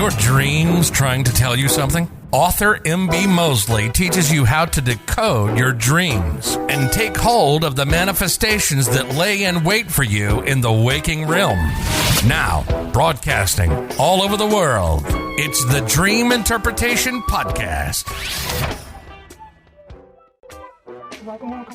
your dreams trying to tell you something? Author M.B. Mosley teaches you how to decode your dreams and take hold of the manifestations that lay in wait for you in the waking realm. Now, broadcasting all over the world, it's the Dream Interpretation Podcast.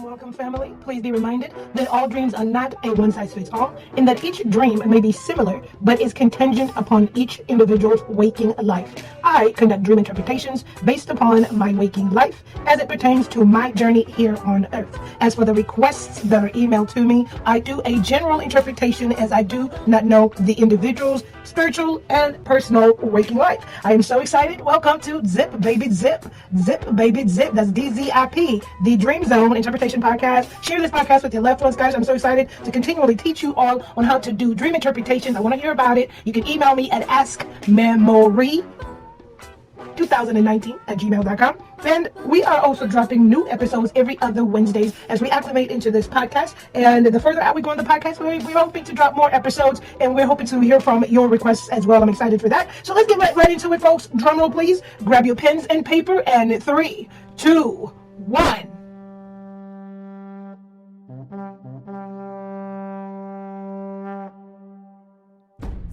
Welcome, family. Please be reminded that all dreams are not a one-size-fits-all, and that each dream may be similar, but is contingent upon each individual's waking life. I conduct dream interpretations based upon my waking life as it pertains to my journey here on earth. As for the requests that are emailed to me, I do a general interpretation as I do not know the individual's spiritual and personal waking life. I am so excited. Welcome to Zip Baby Zip. Zip Baby Zip. That's DZIP, the Dream Zone Interpretation Podcast. Share this podcast with your loved ones, guys. I'm so excited to continually teach you all on how to do dream interpretations. I want to hear about it. You can email me at askmemory2019@gmail.com. And we are also dropping new episodes every other Wednesdays as we acclimate into this podcast. And the further out we go in the podcast, we're hoping to drop more episodes, and we're hoping to hear from your requests as well. I'm excited for that. So let's get right into it, folks. Drum roll, please. Grab your pens and paper, and 3, 2, 1.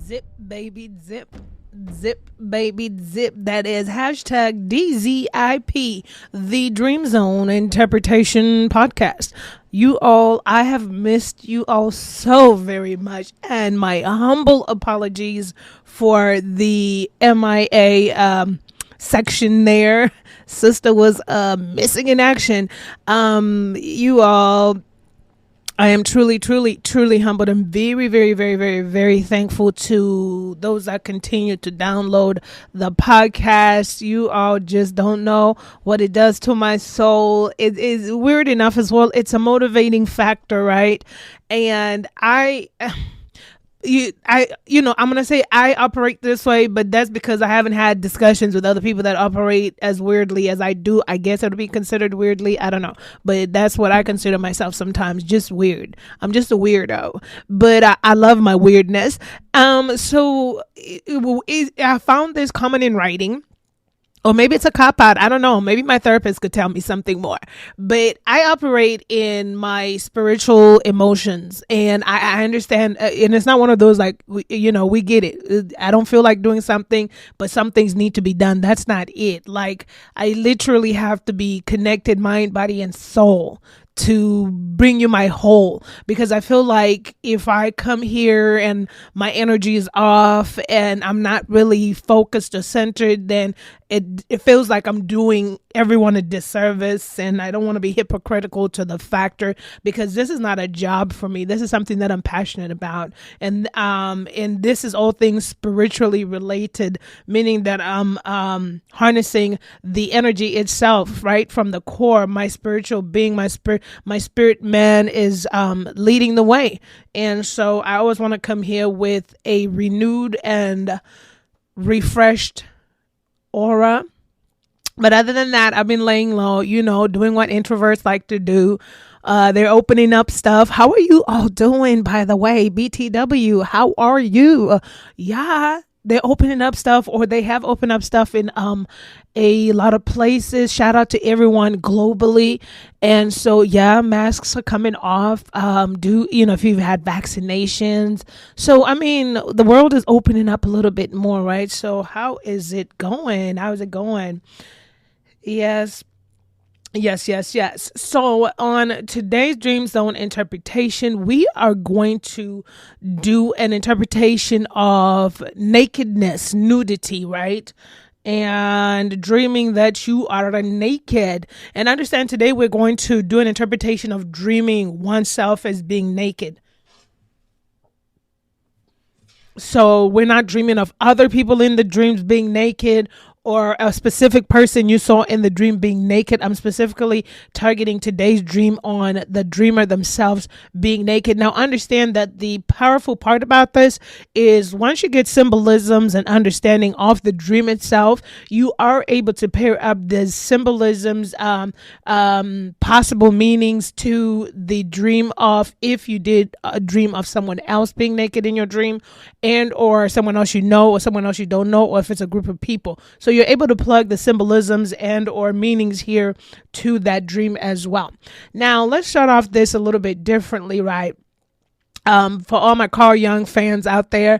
Zip, baby, zip. Zip, baby, zip. That is hashtag DZIP, the Dream Zone Interpretation Podcast. You all, I have missed you all so very much, and my humble apologies for the MIA section there. Sister was missing in action. You all, I am truly humbled and very thankful to those that continue to download the podcast. You all just don't know what it does to my soul. It is weird enough as well. It's a motivating factor, right? And I'm going to say I operate this way, but that's because I haven't had discussions with other people that operate as weirdly as I do. I guess it would be considered weirdly. I don't know, but that's what I consider myself sometimes, just weird. I'm just a weirdo, but I love my weirdness. So I found this comment in writing. Or maybe it's a cop-out. I don't know. Maybe my therapist could tell me something more. But I operate in my spiritual emotions. And I understand. And it's not one of those like, we get it. I don't feel like doing something, but some things need to be done. That's not it. Like, I literally have to be connected mind, body, and soul to bring you my whole, because I feel like if I come here and my energy is off and I'm not really focused or centered, then it feels like I'm doing everyone a disservice, and I don't want to be hypocritical to the factor, because this is not a job for me. This is something that I'm passionate about, and this is all things spiritually related, meaning that I'm harnessing the energy itself, right from the core. My spiritual being, my spirit man is leading the way, and so I always want to come here with a renewed and refreshed aura. But other than that, I've been laying low, doing what introverts like to do. They're opening up stuff. How are you all doing, by the way? BTW, how are you? Yeah, they're opening up stuff, or they have opened up stuff in a lot of places. Shout out to everyone globally. And so, yeah, masks are coming off. If you've had vaccinations. So, I mean, the world is opening up a little bit more, right? So how is it going? How is it going? Yes. So on today's Dream Zone interpretation, we are going to do an interpretation of nakedness, nudity, right? And dreaming that you are naked. And understand, today we're going to do an interpretation of dreaming oneself as being naked. So we're not dreaming of other people in the dreams being naked, or a specific person you saw in the dream being naked. I'm specifically targeting today's dream on the dreamer themselves being naked. Now, understand that the powerful part about this is once you get symbolisms and understanding of the dream itself, you are able to pair up the symbolisms, possible meanings to the dream of if you did a dream of someone else being naked in your dream, and or someone else you know or someone else you don't know, or if it's a group of people. So you're able to plug the symbolisms and or meanings here to that dream as well. Now, let's start off this a little bit differently, right? For all my Carl Jung fans out there,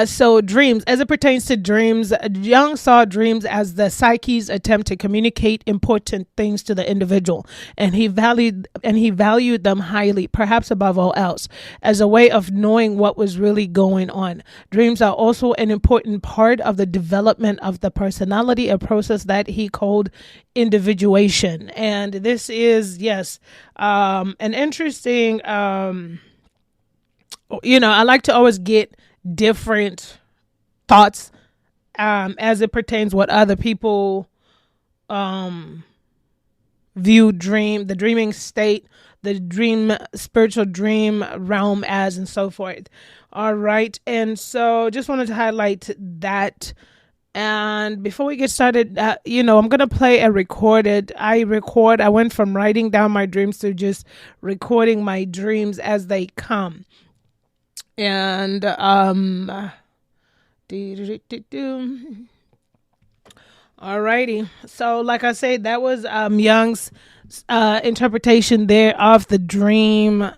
so dreams, as it pertains to dreams, Jung saw dreams as the psyche's attempt to communicate important things to the individual, and he valued them highly, perhaps above all else, as a way of knowing what was really going on. Dreams are also an important part of the development of the personality, a process that he called individuation. And this is, yes, an interesting, I like to always get different thoughts as it pertains what other people view the dreaming state, the dream, spiritual dream realm as, and so forth. All right. And so just wanted to highlight that. And before we get started, I'm going to play a recorded. I went from writing down my dreams to just recording my dreams as they come. And alrighty. So like I said, that was Jung's interpretation there of the dream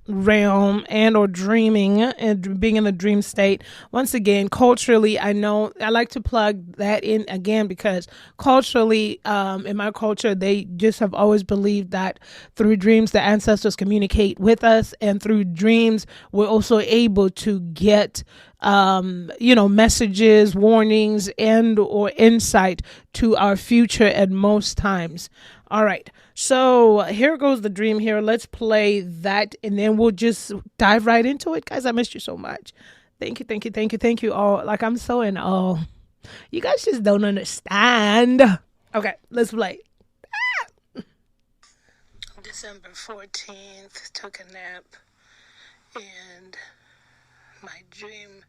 realm and or dreaming and being in the dream state. Once again, culturally, I know I like to plug that in again because culturally, in my culture, they just have always believed that through dreams the ancestors communicate with us, and through dreams we're also able to get messages, warnings, and or insight to our future at most times. All right. So here goes the dream here. Let's play that and then we'll just dive right into it. Guys, I missed you so much. Thank you all. Like, I'm so in awe. You guys just don't understand. Okay, let's play. December 14th, took a nap, and my dream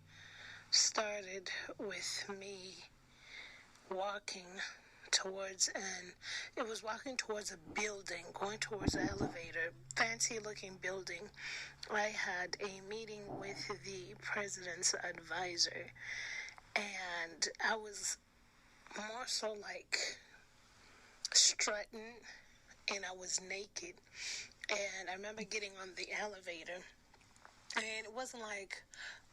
started with me walking towards a building, going towards an elevator, fancy looking building. I had a meeting with the president's advisor, and I was more so like strutting, and I was naked. And I remember getting on the elevator, and it wasn't like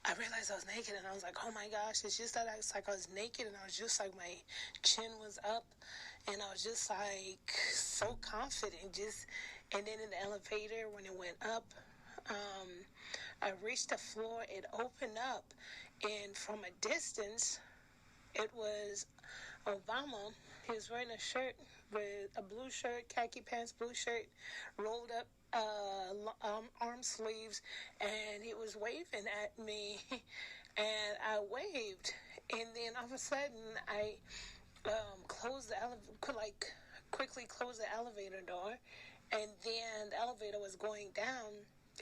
I realized I was naked and I was like, oh my gosh, it's just that I was naked and I was just like, my chin was up and I was just like so confident. And then in the elevator, when it went up, I reached the floor, it opened up, and from a distance, it was Obama. He was wearing a shirt with a blue shirt, khaki pants, blue shirt, rolled up arm sleeves, and he was waving at me, and I waved, and then all of a sudden I quickly closed the elevator door, and then the elevator was going down,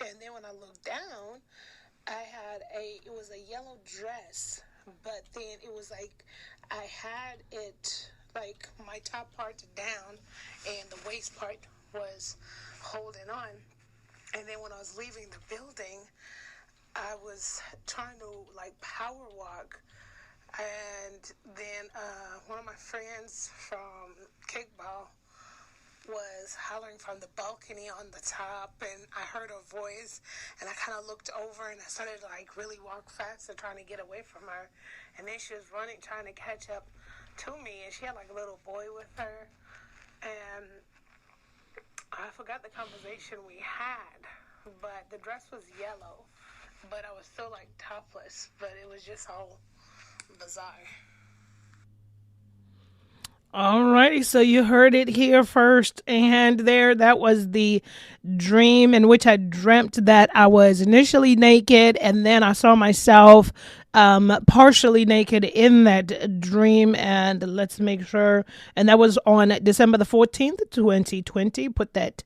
and then when I looked down, it was a yellow dress, but then it was like I had it like my top part down and the waist part was holding on. And then when I was leaving the building, I was trying to like power walk, and then one of my friends from kickball was hollering from the balcony on the top, and I heard her voice, and I kind of looked over, and I started to like really walk faster trying to get away from her, and then she was running trying to catch up to me, and she had like a little boy with her, and I forgot the conversation we had, but the dress was yellow, but I was still like topless, but it was just all bizarre. Alrighty, so you heard it here first, and that was the dream in which I dreamt that I was initially naked, and then I saw myself partially naked in that dream. And let's make sure. And that was on December the 14th, 2020. Put that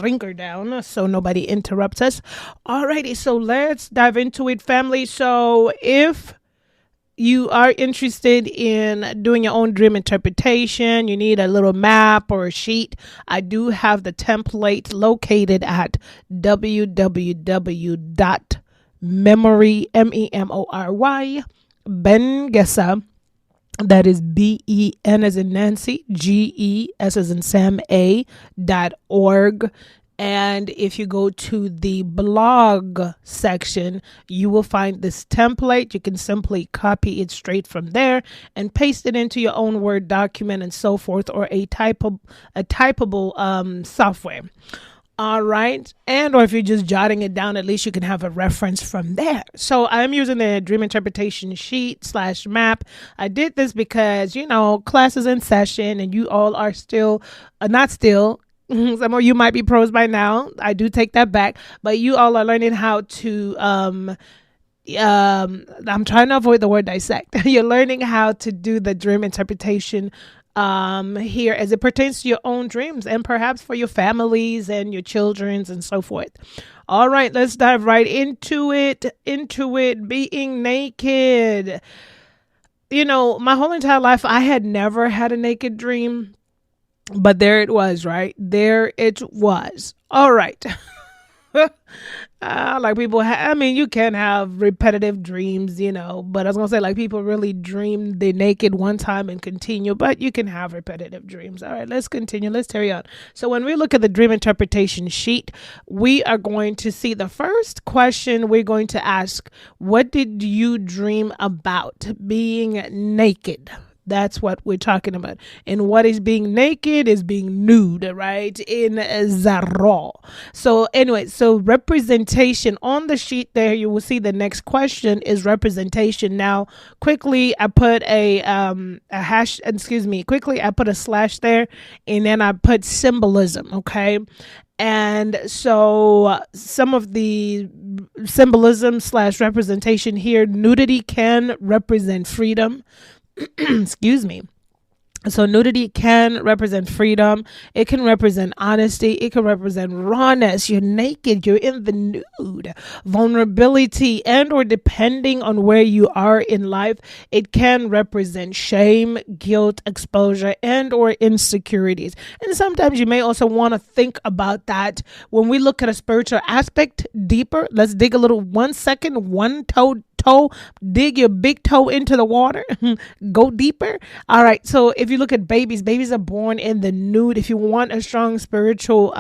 ringer down so nobody interrupts us. Alrighty, so let's dive into it, family. So if you are interested in doing your own dream interpretation, you need a little map or a sheet, I do have the template located at www.memory, MEMORY, Ben Gessa, that is BEN as in Nancy, GES as in Sam, .org. And if you go to the blog section, you will find this template. You can simply copy it straight from there and paste it into your own Word document and so forth, or a typable software. All right. And or if you're just jotting it down, at least you can have a reference from there. So I'm using the dream interpretation sheet / map. I did this because, class is in session and you all are still, not still, some of you might be pros by now. I do take that back. But you all are learning how to, I'm trying to avoid the word dissect. You're learning how to do the dream interpretation here as it pertains to your own dreams and perhaps for your families and your children's and so forth. All right, let's dive right into it. Being naked. My whole entire life, I had never had a naked dream. But there it was, right? There it was. All right. Like people, you can have repetitive dreams, but I was going to say like people really dream the naked one time and continue, but you can have repetitive dreams. All right, let's continue. Let's carry on. So when we look at the dream interpretation sheet, we are going to see the first question we're going to ask, what did you dream about? Being naked. That's what we're talking about. And what is being naked is being nude, right? In Zara. So anyway, so representation on the sheet there, you will see the next question is representation. Now, quickly, I put I put a slash there and then I put symbolism, okay? And so some of the symbolism / representation here, nudity can represent freedom. Excuse me. So nudity can represent freedom. It can represent honesty. It can represent rawness. You're naked. You're in the nude. Vulnerability, and or depending on where you are in life, it can represent shame, guilt, exposure, and or insecurities. And sometimes you may also want to think about that when we look at a spiritual aspect deeper. Let's dig a little 1 second, one toe, dig your big toe into the water, go deeper. All right. So if you look at babies are born in the nude. If you want a strong spiritual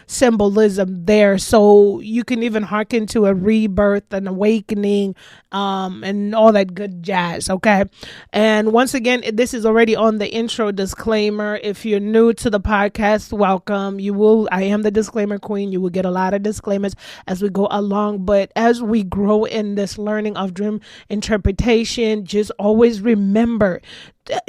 symbolism there, so you can even hearken to a rebirth, an awakening, and all that good jazz. Okay. And once again, this is already on the intro disclaimer. If you're new to the podcast, welcome. I am the disclaimer queen. You will get a lot of disclaimers as we go along. But as we grow in this learning of dream interpretation, just always remember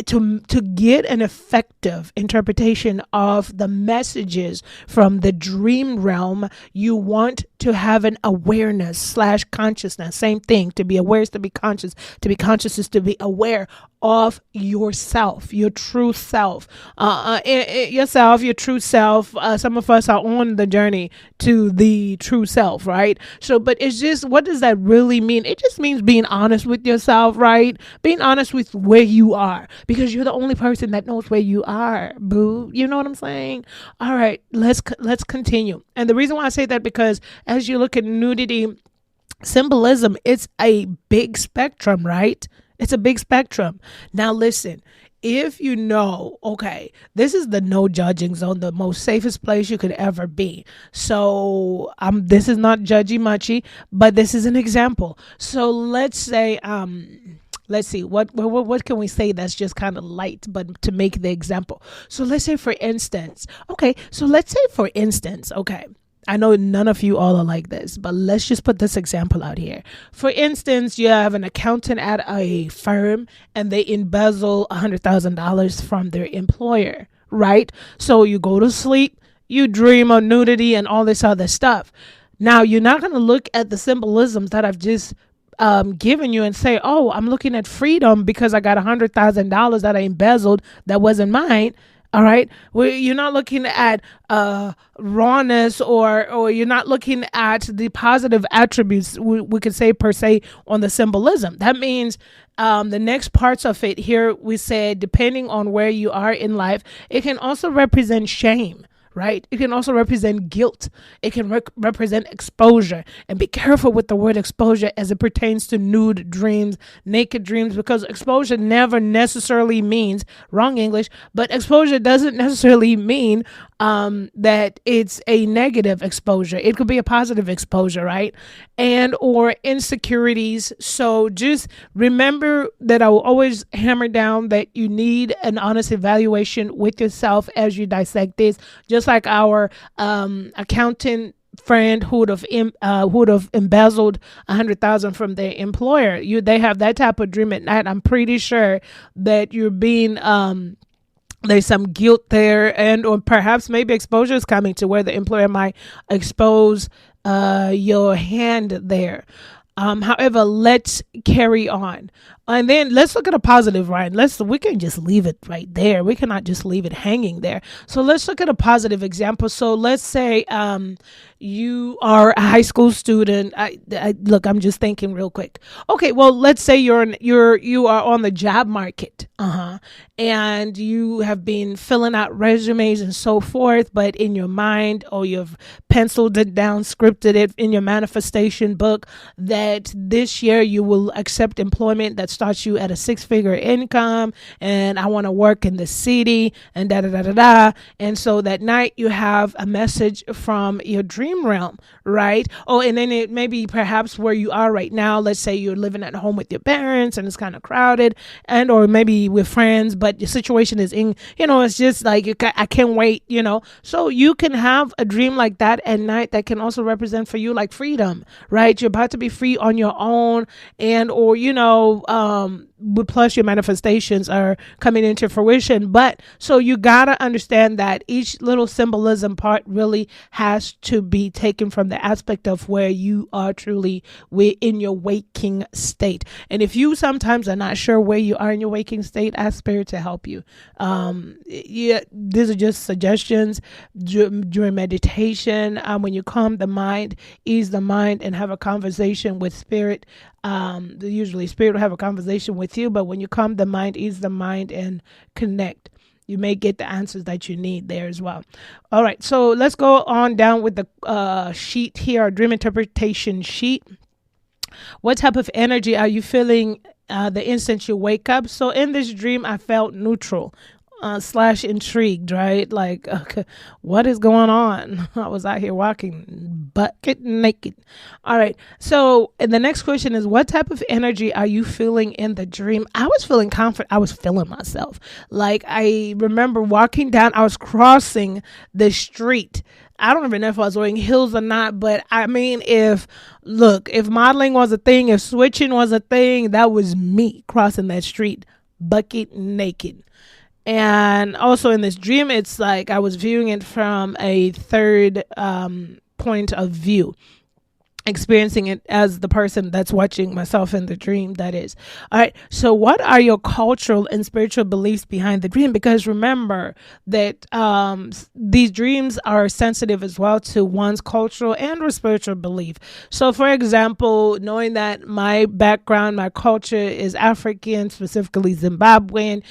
to get an effective interpretation of the messages from the dream realm, you want to have an awareness / consciousness. Same thing. To be aware is to be conscious. To be conscious is to be aware of yourself, your true self, your true self. Some of us are on the journey to the true self, right? So, but it's just, what does that really mean? It just means being honest with yourself, right? Being honest with where you are, because you're the only person that knows where you are, boo. You know what I'm saying? All right, let's continue. And the reason why I say that, because as you look at nudity symbolism, it's a big spectrum, right? It's a big spectrum. Now listen, if you know, okay, this is the no judging zone, the most safest place you could ever be. So this is not judgy muchy, but this is an example. So let's say, let's see, what can we say that's just kind of light, but to make the example. So let's say for instance, okay, I know none of you all are like this, but let's just put this example out here. For instance, you have an accountant at a firm and they embezzle $100,000 from their employer, right? So you go to sleep, you dream of nudity and all this other stuff. Now, you're not going to look at the symbolisms that I've just given you and say, oh, I'm looking at freedom because I got $100,000 that I embezzled that wasn't mine. All right. Well, you're not looking at rawness, or you're not looking at the positive attributes, we could say per se, on the symbolism. That means the next parts of it here, we said, depending on where you are in life, it can also represent shame. Right? It can also represent guilt. It can represent exposure. And be careful with the word exposure as it pertains to nude dreams, naked dreams, because exposure never necessarily means, wrong English, but exposure doesn't necessarily mean that it's a negative exposure. It could be a positive exposure, right? And or insecurities. So just remember that I will always hammer down that you need an honest evaluation with yourself as you dissect this. Just like our accountant friend who would have embezzled 100,000 from their employer. They have that type of dream at night. I'm pretty sure that you're being there's some guilt there, and or perhaps maybe exposure is coming to where the employer might expose your hand there. However, let's carry on. And then let's look at a positive, Ryan. We can just leave it right there. We cannot just leave it hanging there. So let's look at a positive example. So let's say you are a high school student. Look, I'm just thinking real quick. Okay, well, let's say you are on the job market, and you have been filling out resumes and so forth, but in your mind, or you've penciled it down, scripted it in your manifestation book that this year you will accept employment that starts you at a 6-figure income, and I want to work in the city, and da da da da da. And so that night you have a message from your dream realm, right? Oh, and then it may be perhaps where you are right now. Let's say you're living at home with your parents and it's kind of crowded, and or maybe with friends, but your situation is it's just like I can't wait, So you can have a dream like that at night that can also represent for you like freedom, right? You're about to be free on your own, and or plus your manifestations are coming into fruition. But so you gotta understand that each little symbolism part really has to be taken from the aspect of where you are truly in your waking state. And if you sometimes are not sure where you are in your waking state, ask Spirit to help you. These are just suggestions during meditation. When you calm the mind, ease the mind, and have a conversation with Spirit. Usually Spirit will have a conversation with you, but when you calm the mind, ease the mind, and connect, you may get the answers that you need there as well. All right, so let's go on down with the sheet here, our dream interpretation sheet. What type of energy are you feeling the instant you wake up? So in this dream, I felt neutral. / intrigued, right? Like, okay, what is going on? I was out here walking bucket naked. All right. So, and the next question is, what type of energy are you feeling in the dream? I was feeling confident. I was feeling myself. Like, I remember walking down, I was crossing the street. I don't even know if I was wearing heels or not, but I mean, if modeling was a thing, if switching was a thing, that was me crossing that street bucket naked. And also in this dream, it's like I was viewing it from a third point of view, experiencing it as the person that's watching myself in the dream, that is. All right. So what are your cultural and spiritual beliefs behind the dream? Because remember that these dreams are sensitive as well to one's cultural and or spiritual belief. So for example, knowing that my background, my culture is African, specifically Zimbabwean,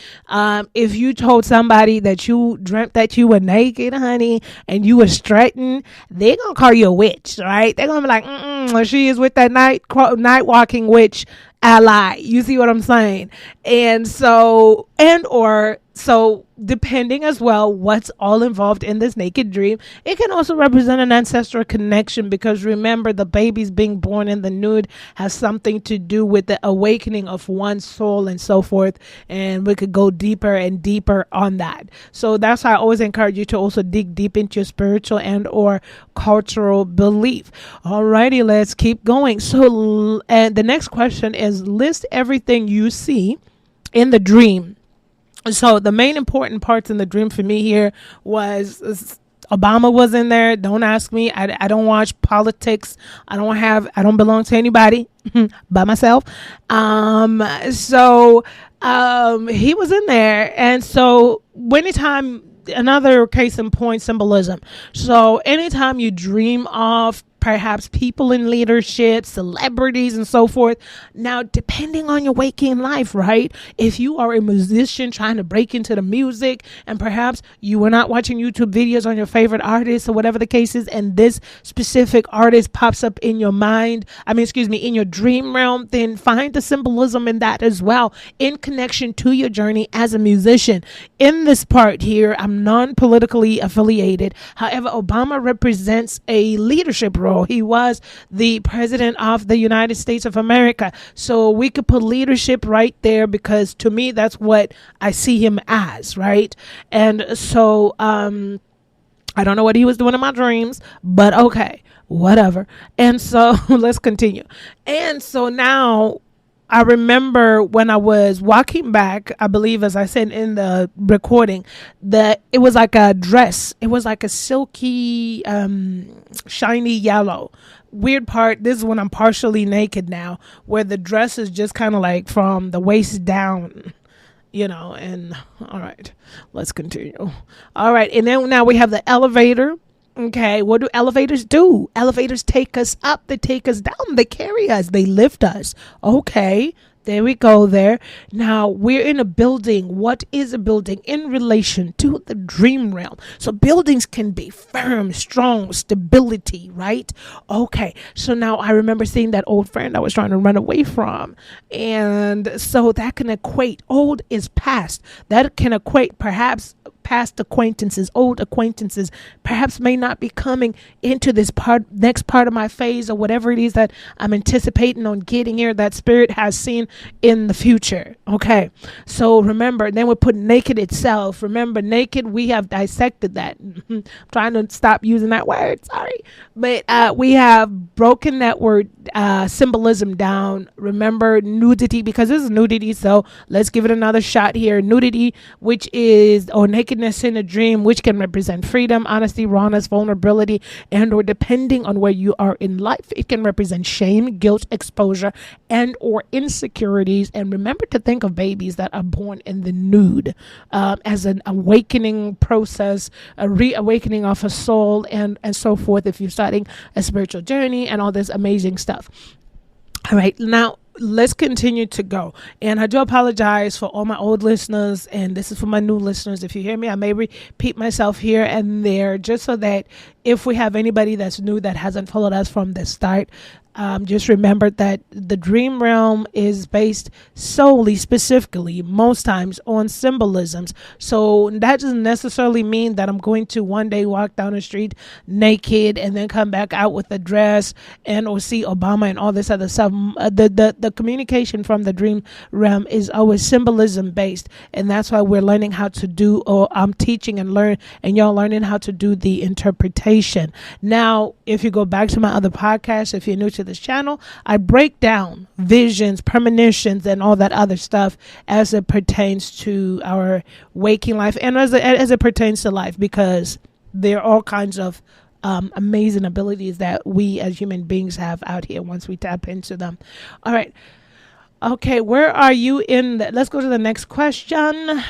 if you told somebody that you dreamt that you were naked, honey, and you were strutting, they're going to call you a witch, right? They're going to be like, she is with that night walking witch ally. You see what I'm saying? And so, depending as well what's all involved in this naked dream, it can also represent an ancestral connection, because remember, the babies being born in the nude has something to do with the awakening of one's soul and so forth, and we could go deeper and deeper on that. So that's why I always encourage you to also dig deep into your spiritual and or cultural belief. Alrighty, let's keep going. So, and the next question is, list everything you see in the dream. So the main important parts in the dream for me here was Obama was in there. Don't ask me. I don't watch politics. I don't belong to anybody by myself. So he was in there. And so anytime, another case in point, symbolism. So anytime you dream of perhaps people in leadership, celebrities, and so forth. Now, depending on your waking life, right? If you are a musician trying to break into the music, and perhaps you were not watching YouTube videos on your favorite artist or whatever the case is, and this specific artist pops up in your mind, in your dream realm, then find the symbolism in that as well, in connection to your journey as a musician. In this part here, I'm non-politically affiliated. However, Obama represents a leadership role. He was the president of the United States of America. So we could put leadership right there, because to me, that's what I see him as, right? And so I don't know what he was doing in my dreams, but okay, whatever. And so let's continue. And so now I remember when I was walking back, I believe, as I said in the recording, that it was like a dress. It was like a silky, shiny yellow. Weird part, this is when I'm partially naked now, where the dress is just kind of like from the waist down, and all right, let's continue. All right. And then now we have the elevator. Okay, what do elevators do? Elevators take us up, they take us down, they carry us, they lift us. Okay, there we go there. Now, we're in a building. What is a building in relation to the dream realm? So buildings can be firm, strong, stability, right? Okay, so now I remember seeing that old friend I was trying to run away from. And so that can equate, old is past. That can equate perhaps past acquaintances, old acquaintances, perhaps may not be coming into this next part of my phase, or whatever it is that I'm anticipating on getting here, that spirit has seen in the future. Okay. So remember, then we put naked itself. Remember, naked, we have dissected that. I'm trying to stop using that word. Sorry. But we have broken that word symbolism down. Remember, nudity, because this is nudity. So let's give it another shot here. Nudity, which is, or nakedness in a dream, which can represent freedom, honesty, rawness, vulnerability, and or depending on where you are in life, it can represent shame, guilt, exposure, and or insecurities. And remember to think of babies that are born in the nude as an awakening process, a reawakening of a soul, and so forth, if you're starting a spiritual journey and all this amazing stuff. All right, now let's continue to go. And I do apologize for all my old listeners, and this is for my new listeners. If you hear me, I may repeat myself here and there, just so that if we have anybody that's new that hasn't followed us from the start, just remember that the dream realm is based solely, specifically, most times on symbolisms. So that doesn't necessarily mean that I'm going to one day walk down the street naked and then come back out with a dress and or see Obama and all this other stuff. The communication from the dream realm is always symbolism based, and that's why we're learning how to do, or I'm teaching and y'all learning how to do the interpretation. Now, if you go back to my other podcast, if you're new to this channel, I break down visions, premonitions, and all that other stuff as it pertains to our waking life and as it pertains to life, because there are all kinds of amazing abilities that we as human beings have out here once we tap into them. All right. Okay, where are you let's go to the next question.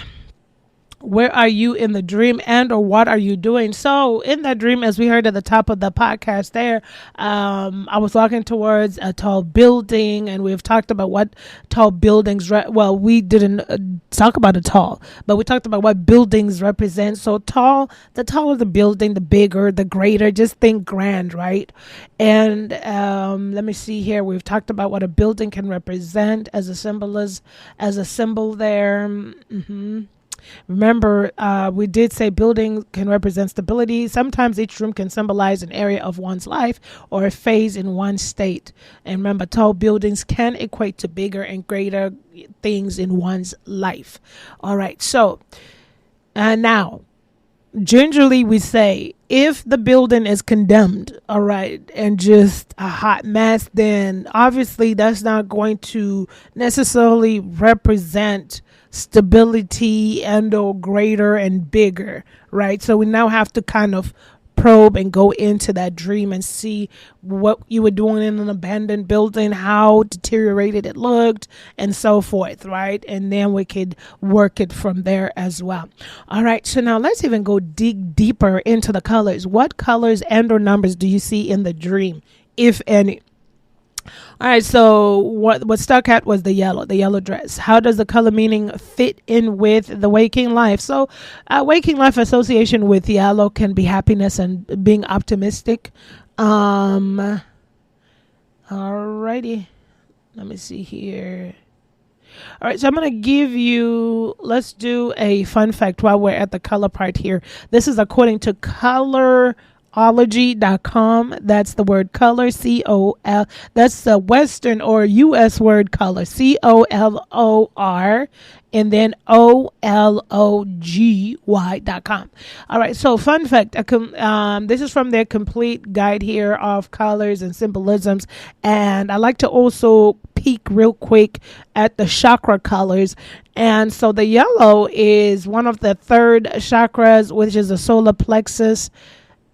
Where are you in the dream, and or what are you doing? So in that dream, as we heard at the top of the podcast there, I was walking towards a tall building, and we've talked about what tall buildings, we didn't talk about it tall, but we talked about what buildings represent. So tall, the taller the building, the bigger, the greater, just think grand, right? And let me see here. We've talked about what a building can represent as a symbol there. Remember, we did say building can represent stability. Sometimes each room can symbolize an area of one's life or a phase in one state. And remember, tall buildings can equate to bigger and greater things in one's life. All right. So now, gingerly we say, if the building is condemned, all right, and just a hot mess, then obviously that's not going to necessarily represent stability and or greater and bigger, right? So we now have to kind of probe and go into that dream and see what you were doing in an abandoned building, how deteriorated it looked, and so forth, right? And then we could work it from there as well. All right, so now let's even go dig deeper into the colors. What colors and or numbers do you see in the dream, if any? All right, so what stuck out was the yellow dress. How does the color meaning fit in with the waking life? So waking life association with yellow can be happiness and being optimistic. Alrighty, let me see here. All right, so I'm going to give you, let's do a fun fact while we're at the color part here. This is according to colorology.com. That's the word color, C-O-L. That's the Western or U.S. word color, C-O-L-O-R, and then OLOGY.com. All right, so fun fact, this is from their complete guide here of colors and symbolisms. And I like to also peek real quick at the chakra colors. And so the yellow is one of the third chakras, which is the solar plexus.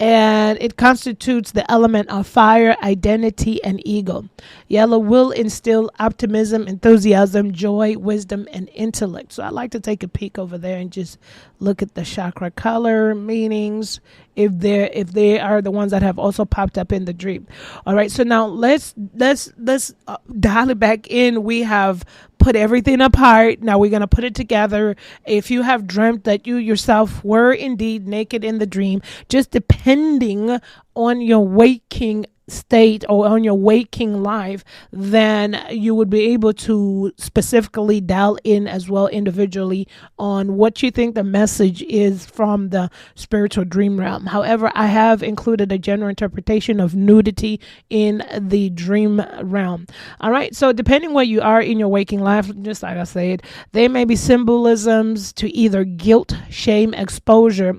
And it constitutes the element of fire, identity, and ego. Yellow will instill optimism, enthusiasm, joy, wisdom, and intellect. So I like to take a peek over there and just look at the chakra color meanings, if they are the ones that have also popped up in the dream. All right, so now let's dial it back in. We have put everything apart. Now we're going to put it together. If you have dreamt that you yourself were indeed naked in the dream, just depending on your waking state or on your waking life, then you would be able to specifically dial in as well individually on what you think the message is from the spiritual dream realm. However, I have included a general interpretation of nudity in the dream realm. All right, so depending where you are in your waking life, just like I said, there may be symbolisms to either guilt, shame, exposure,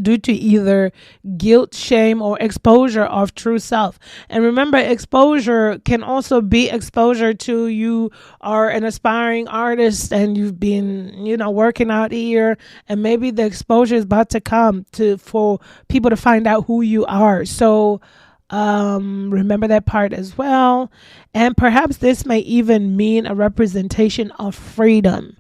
due to either guilt, shame, or exposure of true self. And remember, exposure can also be exposure to you are an aspiring artist and you've been, working out here, and maybe the exposure is about to come for people to find out who you are. So remember that part as well. And perhaps this may even mean a representation of freedom.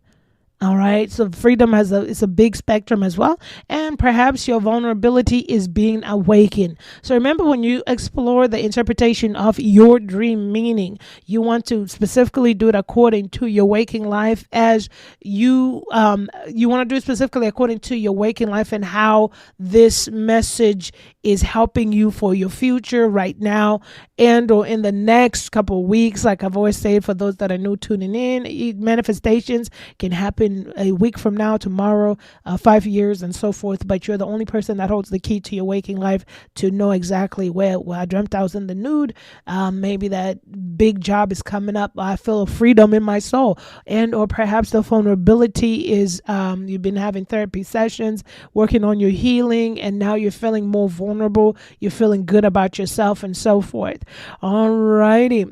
All right, so freedom is a big spectrum as well, and perhaps your vulnerability is being awakened. So remember, when you explore the interpretation of your dream meaning, you want to specifically do it according to your waking life, as you want to do it specifically according to your waking life and how this message is helping you for your future right now and or in the next couple of weeks. Like I've always said, for those that are new tuning in, manifestations can happen a week from now, tomorrow, 5 years, and so forth. But you're the only person that holds the key to your waking life to know exactly where. Well, I dreamt I was in the nude. Maybe that big job is coming up. I feel a freedom in my soul. And or perhaps the vulnerability is you've been having therapy sessions, working on your healing, and now you're feeling more vulnerable. You're feeling good about yourself and so forth. All righty.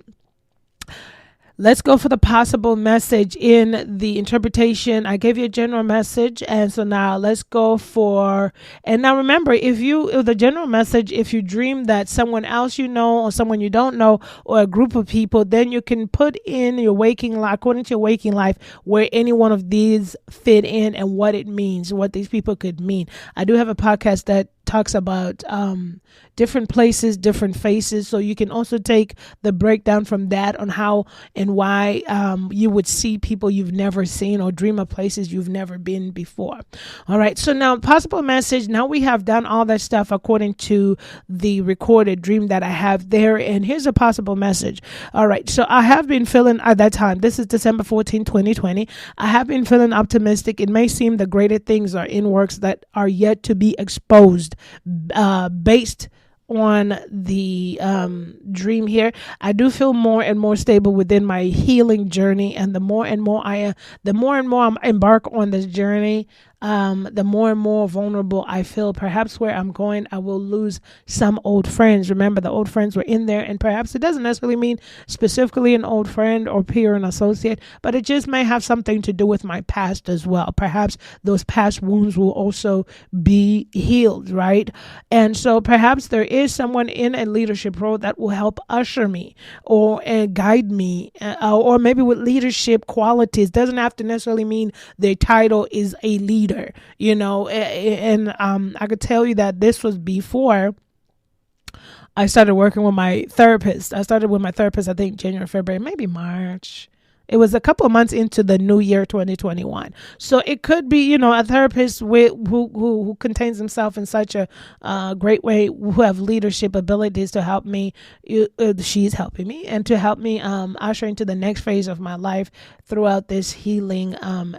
Let's go for the possible message in the interpretation. I gave you a general message, and so now let's go for, and now remember, if the general message, if you dream that someone else you know or someone you don't know or a group of people, then you can put in your waking life, according to your waking life, where any one of these fit in and what it means, what these people could mean. I do have a podcast that talks about different places, different faces. So you can also take the breakdown from that on how and why you would see people you've never seen or dream of places you've never been before. All right. So now possible message. Now we have done all that stuff according to the recorded dream that I have there. And here's a possible message. All right. So I have been feeling at that time, this is December 14, 2020. I have been feeling optimistic. It may seem the greater things are in works that are yet to be exposed based on the dream here. I do feel more and more stable within my healing journey, and the more and more I embark on this journey, the more and more vulnerable I feel. Perhaps where I'm going, I will lose some old friends. Remember, the old friends were in there, and perhaps it doesn't necessarily mean specifically an old friend or peer and associate, but it just may have something to do with my past as well. Perhaps those past wounds will also be healed, right? And so perhaps there is someone in a leadership role that will help usher me or guide me, or maybe with leadership qualities. Doesn't have to necessarily mean their title is a leader, and I could tell you that this was before I started working with my therapist. I started with my therapist, I think January, February, maybe March. It was a couple of months into the new year, 2021. So it could be, a therapist who contains himself in such a great way, who have leadership abilities to help me. She's helping me and to help me usher into the next phase of my life throughout this healing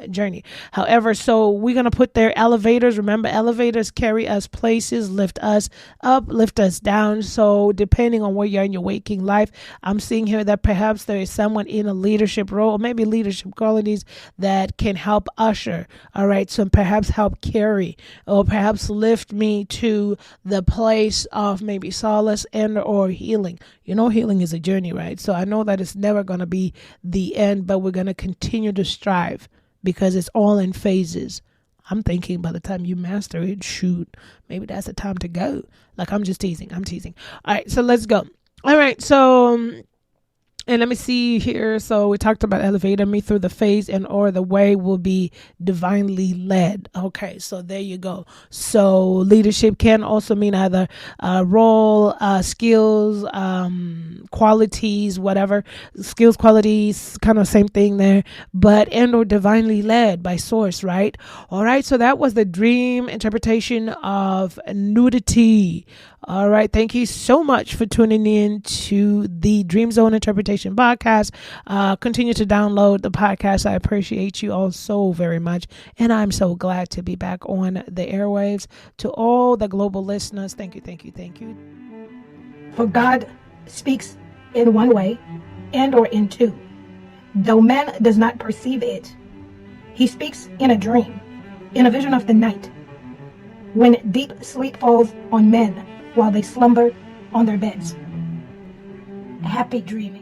journey. However, so we're going to put their elevators. Remember, elevators carry us places, lift us up, lift us down. So depending on where you're in your waking life, I'm seeing here that perhaps there is someone in a leadership role, or maybe leadership qualities that can help usher. All right. So perhaps help carry, or perhaps lift me to the place of maybe solace and or healing. Healing is a journey, right? So I know that it's never going to be the end, but we're going to continue to strive because it's all in phases. I'm thinking by the time you master it, shoot, maybe that's the time to go. Like, I'm just teasing. I'm teasing. All right. So let's go. All right. So, and let me see here. So we talked about elevator me through the phase and or the way will be divinely led. Okay, so there you go. So leadership can also mean either role, skills, qualities, whatever. Skills, qualities, kind of same thing there. But and or divinely led by source, right? All right, so that was the dream interpretation of nudity. All right. Thank you so much for tuning in to the Dream Zone Interpretation Podcast. Continue to download the podcast. I appreciate you all so very much. And I'm so glad to be back on the airwaves. To all the global listeners, thank you, thank you, thank you. For God speaks in one way and or in two. Though man does not perceive it, he speaks in a dream, in a vision of the night, when deep sleep falls on men while they slumber on their beds. Happy dreaming.